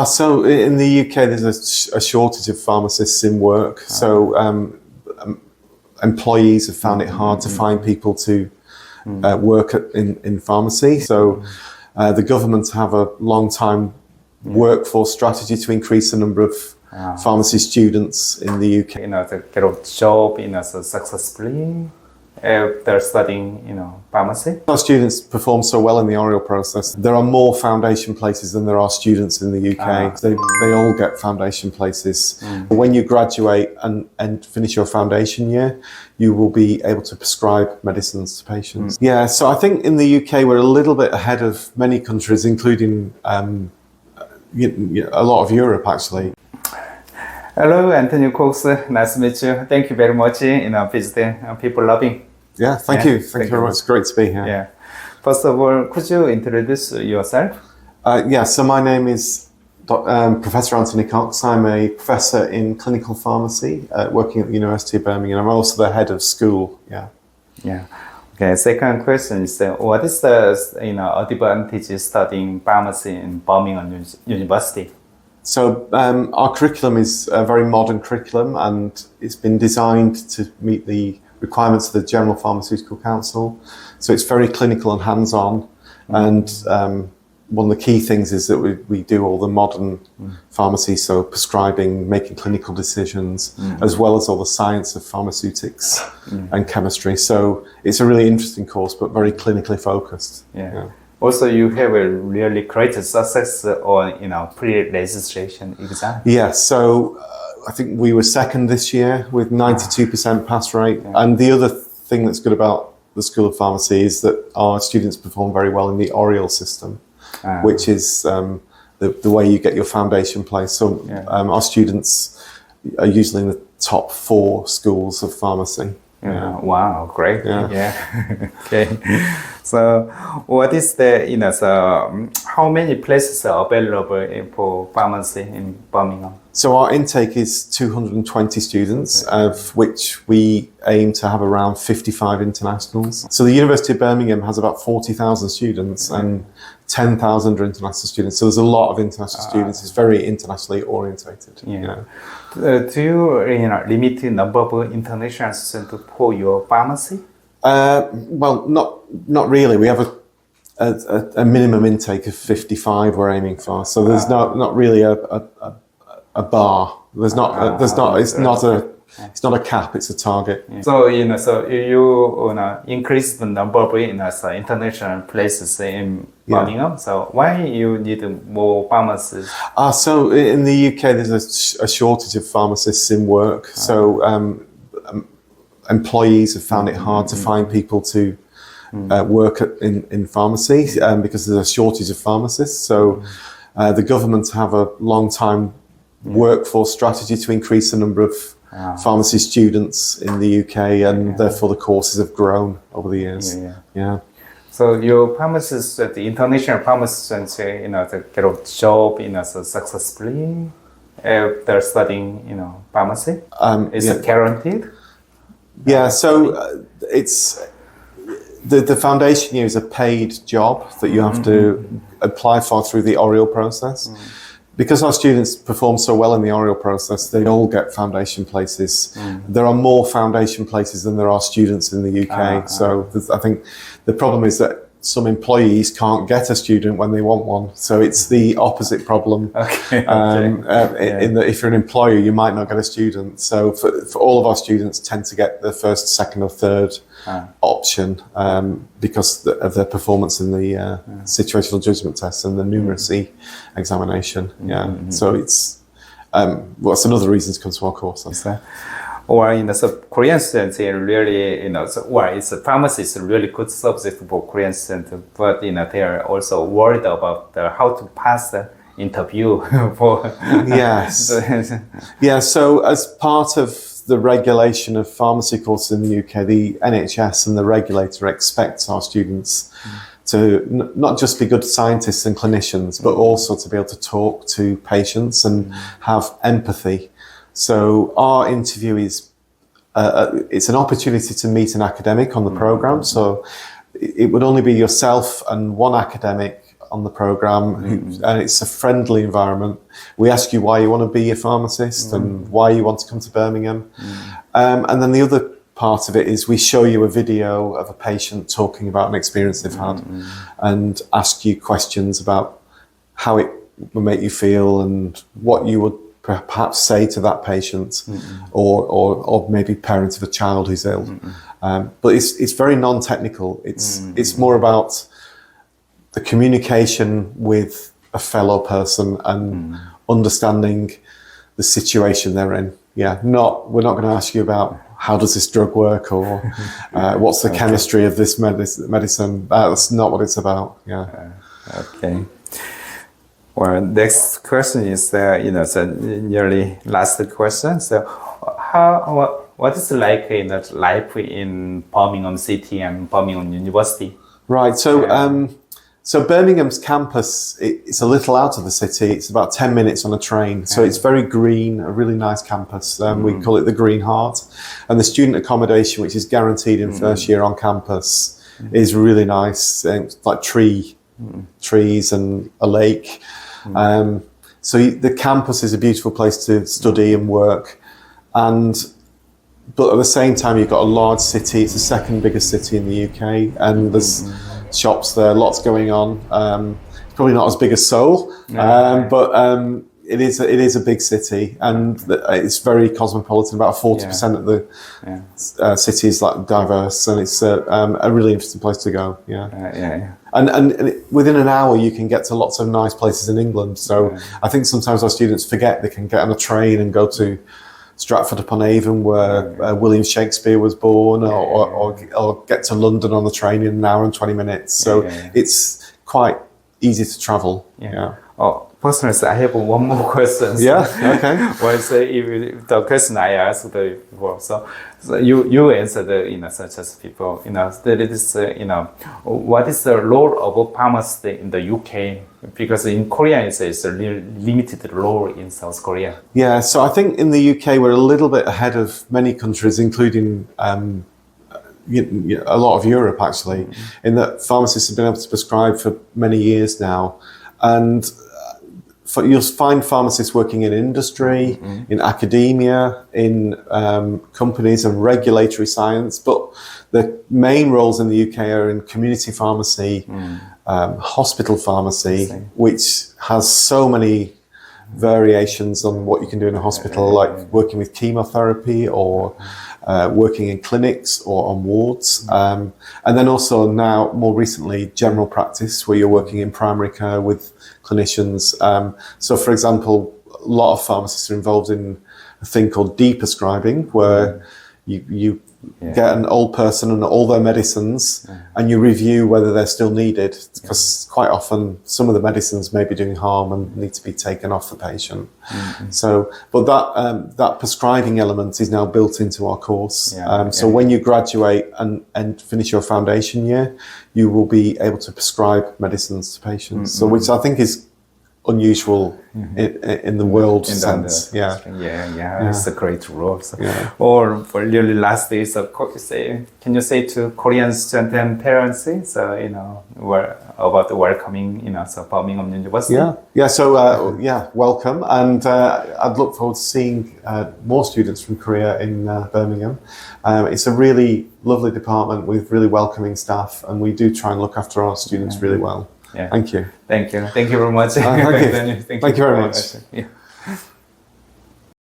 So in the UK, there's a shortage of pharmacists in work. So employees have found it hard to find people to work in pharmacy. So the government have a long-time workforce strategy to increase the number of pharmacy students in the UK. To get a job, so successfully if they're studying, pharmacy. Our students perform so well in the oral process. There are more foundation places than there are students in the UK. They all get foundation places. When you graduate and finish your foundation year, you will be able to prescribe medicines to patients. Yeah, so I think in the UK we're a little bit ahead of many countries, including a lot of Europe actually. Hello, Anthony Cox. Nice to meet you. Thank you very much, visiting People Loving. Yeah, thank you. Thank you very much. It's great to be here. Yeah. First of all, could you introduce yourself? So my name is Professor Anthony Cox. I'm a professor in clinical pharmacy working at the University of Birmingham. I'm also the head of school. Yeah. Okay. Second question is, what is the advantage of studying pharmacy in Birmingham University? So our curriculum is a very modern curriculum, and it's been designed to meet the requirements of the General Pharmaceutical Council. So it's very clinical and hands-on. And one of the key things is that we do all the modern pharmacy, so prescribing, making clinical decisions, as well as all the science of pharmaceutics and chemistry. So it's a really interesting course, but very clinically focused. Yeah. Also, you have a really great success on pre-registration exam. Yeah, so I think we were second this year with 92% pass rate. Yeah. And the other thing that's good about the School of Pharmacy is that our students perform very well in the oral system, which is the way you get your foundation place. So our students are usually in the top 4 schools of pharmacy. Yeah. Wow, great. Yeah. Okay. So what is how many places are available for pharmacy in Birmingham? So our intake is 220 students, of which we aim to have around 55 internationals. So the University of Birmingham has about 40,000 students and 10,000 are international students. So there's a lot of international students. It's very internationally orientated. Yeah. Do you limit the number of international students for your pharmacy? Well, not really. We have a minimum intake of 55 we're aiming for. So there's not really a bar. It's not a cap, it's a target. Yeah. So you increase the number of international places in Birmingham. So why you need more pharmacists? So in the UK there's a shortage of pharmacists in work. So employees have found it hard to find people to work in pharmacy because there's a shortage of pharmacists. So the government have a long-time workforce strategy to increase the number of pharmacy students in the UK, and therefore the courses have grown over the years. Yeah. So your pharmacists, the international pharmacists, to get a job, so successfully if they're studying, pharmacy, is it guaranteed? Yeah. So it's the foundation year is a paid job that you have to apply for through the oral process. Because our students perform so well in the oral process, they all get foundation places. There are more foundation places than there are students in the UK. So I think the problem is that some employees can't get a student when they want one. So it's the opposite problem. In that if you're an employer, you might not get a student. So for all of our students tend to get the first, second or third option because of their performance in the situational judgment test and the numeracy examination. So it's that's another reason to come to our course. Or Korean students really, it's a pharmacy is a really good subject for Korean students, but they are also worried about how to pass the interview for. Yes. So as part of the regulation of pharmacy courses in the UK, the NHS and the regulator expects our students to not just be good scientists and clinicians, but also to be able to talk to patients and have empathy. So our interview is it's an opportunity to meet an academic on the program. So it would only be yourself and one academic on the program, and it's a friendly environment. We ask you why you want to be a pharmacist and why you want to come to Birmingham. And then the other part of it is we show you a video of a patient talking about an experience they've had and ask you questions about how it will make you feel and what you would perhaps say to that patient or maybe parent of a child who's ill. But it's very non-technical. It's more about the communication with a fellow person and understanding the situation they're in. Yeah, we're not going to ask you about how does this drug work or what's the chemistry of this medicine. That's not what it's about. Yeah. Okay. Well, next question is so nearly last question. So, what is like life in Birmingham City and Birmingham University? Right. So. So Birmingham's campus, it's a little out of the city. It's about 10 minutes on a train. So it's very green, a really nice campus. We call it the Green Heart. And the student accommodation, which is guaranteed in first year on campus, is really nice. It's like trees and a lake. So the campus is a beautiful place to study and work. But at the same time, you've got a large city. It's the second biggest city in the UK. And there's shops there, lots going on. It's probably not as big as Seoul, but it is a big city, and it's very cosmopolitan. About 40% of the city is like diverse, and it's a really interesting place to go. And within an hour you can get to lots of nice places in England. So I think sometimes our students forget they can get on a train and go to Stratford-upon-Avon, where William Shakespeare was born, or get to London on the train in an hour and 20 minutes. So it's quite easy to travel. Oh, personally, I have one more question. Yeah, okay. Was if the question I asked before. So you answered, such as people, that it is, what is the role of a pharmacist in the UK? Because in Korea, it's a limited role in South Korea. Yeah, so I think in the UK, we're a little bit ahead of many countries, including a lot of Europe, actually, in that pharmacists have been able to prescribe for many years now. And you'll find pharmacists working in industry, in academia, in companies and regulatory science, but the main roles in the UK are in community pharmacy, hospital pharmacy, which has so many variations on what you can do in a hospital, like working with chemotherapy or working in clinics or on wards. And then also now, more recently, general practice, where you're working in primary care with clinicians. So, for example, a lot of pharmacists are involved in a thing called de-prescribing, where you get an old person and all their medicines and you review whether they're still needed, because quite often some of the medicines may be doing harm and need to be taken off the patient. So, but that prescribing element is now built into our course. So when you graduate and finish your foundation year, you will be able to prescribe medicines to patients. So, which I think is unusual in the world sense. It's a great role. So. Or for really last days, can you say to Korean students and parents, so about welcoming, so Birmingham University? So welcome, and I'd look forward to seeing more students from Korea in Birmingham. It's a really lovely department with really welcoming staff, and we do try and look after our students really well. Thank you. Thank you very much. Thank you very much.